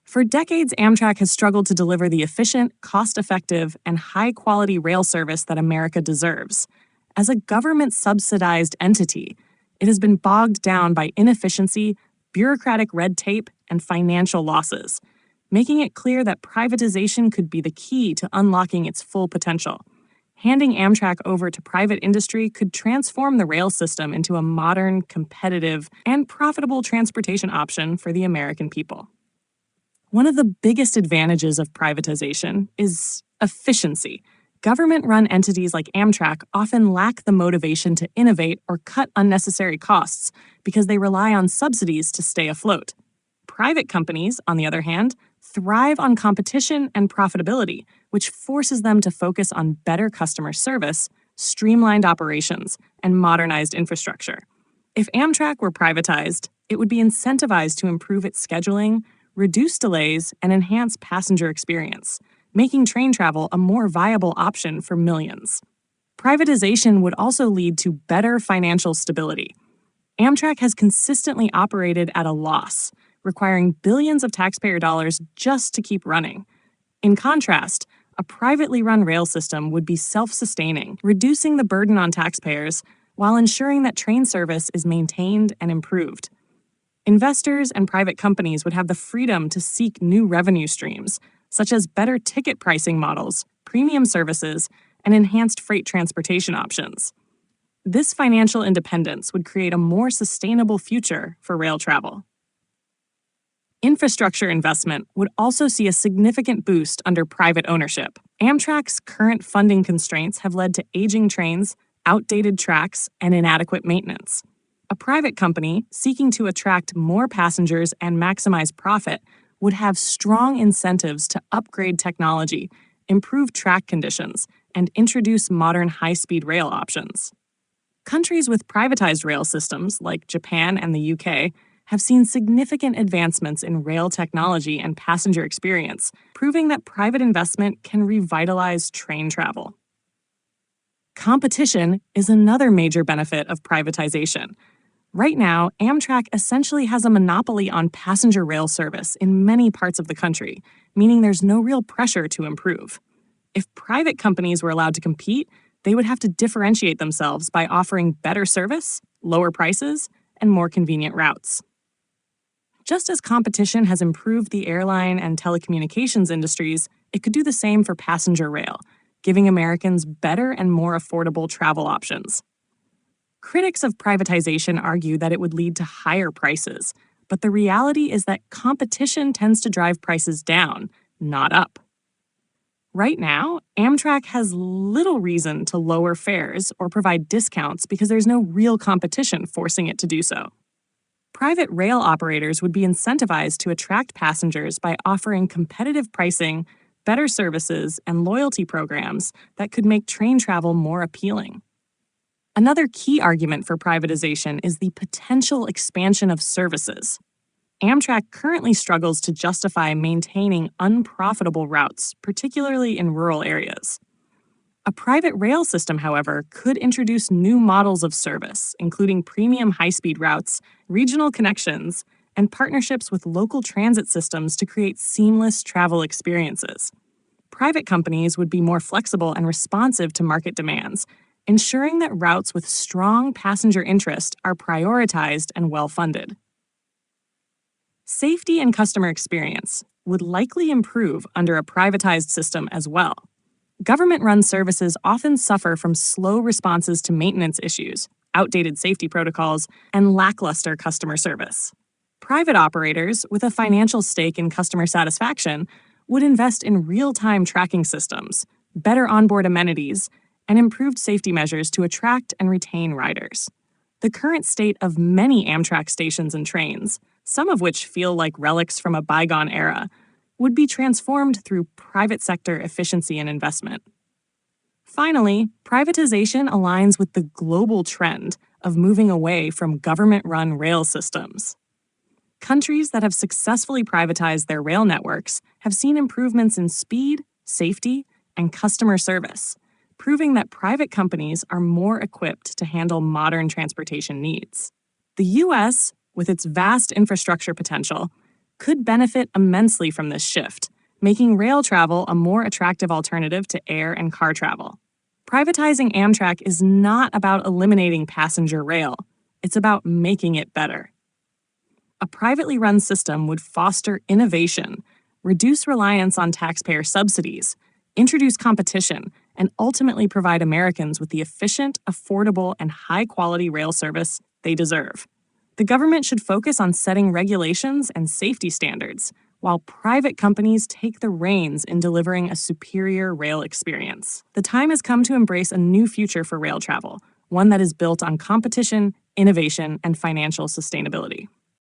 For decades, Amtrak has struggled to deliver the efficient, cost-effective, and high-quality rail service that America deserves. As a government-subsidized entity, it has been bogged down by inefficiency, bureaucratic red tape, and financial losses, making it clear that privatization could be the key to unlocking its full potential. Handing Amtrak over to private industry could transform the rail system into a modern, competitive, and profitable transportation option for the American people. One of the biggest advantages of privatization is efficiency. Government-run entities like Amtrak often lack the motivation to innovate or cut unnecessary costs because they rely on subsidies to stay afloat. Private companies, on the other hand, thrive on competition and profitability, which forces them to focus on better customer service, streamlined operations, and modernized infrastructure. If Amtrak were privatized, it would be incentivized to improve its scheduling, reduce delays, and enhance passenger experience, making train travel a more viable option for millions. Privatization would also lead to better financial stability. Amtrak has consistently operated at a loss, requiring billions of taxpayer dollars just to keep running. In contrast, a privately run rail system would be self-sustaining, reducing the burden on taxpayers while ensuring that train service is maintained and improved. Investors and private companies would have the freedom to seek new revenue streams, such as better ticket pricing models, premium services, and enhanced freight transportation options. This financial independence would create a more sustainable future for rail travel. Infrastructure investment would also see a significant boost under private ownership. Amtrak's current funding constraints have led to aging trains, outdated tracks, and inadequate maintenance. A private company seeking to attract more passengers and maximize profit would have strong incentives to upgrade technology, improve track conditions, and introduce modern high-speed rail options. Countries with privatized rail systems, like Japan and the UK, have seen significant advancements in rail technology and passenger experience, proving that private investment can revitalize train travel. Competition is another major benefit of privatization. Right now, Amtrak essentially has a monopoly on passenger rail service in many parts of the country, meaning there's no real pressure to improve. If private companies were allowed to compete, they would have to differentiate themselves by offering better service, lower prices, and more convenient routes. Just as competition has improved the airline and telecommunications industries, it could do the same for passenger rail, giving Americans better and more affordable travel options. Critics of privatization argue that it would lead to higher prices, but the reality is that competition tends to drive prices down, not up. Right now, Amtrak has little reason to lower fares or provide discounts because there's no real competition forcing it to do so. Private rail operators would be incentivized to attract passengers by offering competitive pricing, better services, and loyalty programs that could make train travel more appealing. Another key argument for privatization is the potential expansion of services. Amtrak currently struggles to justify maintaining unprofitable routes, particularly in rural areas. A private rail system, however, could introduce new models of service, including premium high-speed routes, regional connections, and partnerships with local transit systems to create seamless travel experiences. Private companies would be more flexible and responsive to market demands, ensuring that routes with strong passenger interest are prioritized and well-funded. Safety and customer experience would likely improve under a privatized system as well. Government-run services often suffer from slow responses to maintenance issues, outdated safety protocols, and lackluster customer service. Private operators, with a financial stake in customer satisfaction, would invest in real-time tracking systems, better onboard amenities, and improved safety measures to attract and retain riders. The current state of many Amtrak stations and trains, some of which feel like relics from a bygone era, would be transformed through private sector efficiency and investment. Finally, privatization aligns with the global trend of moving away from government-run rail systems. Countries that have successfully privatized their rail networks have seen improvements in speed, safety, and customer service, proving that private companies are more equipped to handle modern transportation needs. The U.S., with its vast infrastructure potential, could benefit immensely from this shift, making rail travel a more attractive alternative to air and car travel. Privatizing Amtrak is not about eliminating passenger rail, it's about making it better. A privately run system would foster innovation, reduce reliance on taxpayer subsidies, introduce competition, and ultimately provide Americans with the efficient, affordable, and high-quality rail service they deserve. The government should focus on setting regulations and safety standards, while private companies take the reins in delivering a superior rail experience. The time has come to embrace a new future for rail travel, one that is built on competition, innovation, and financial sustainability.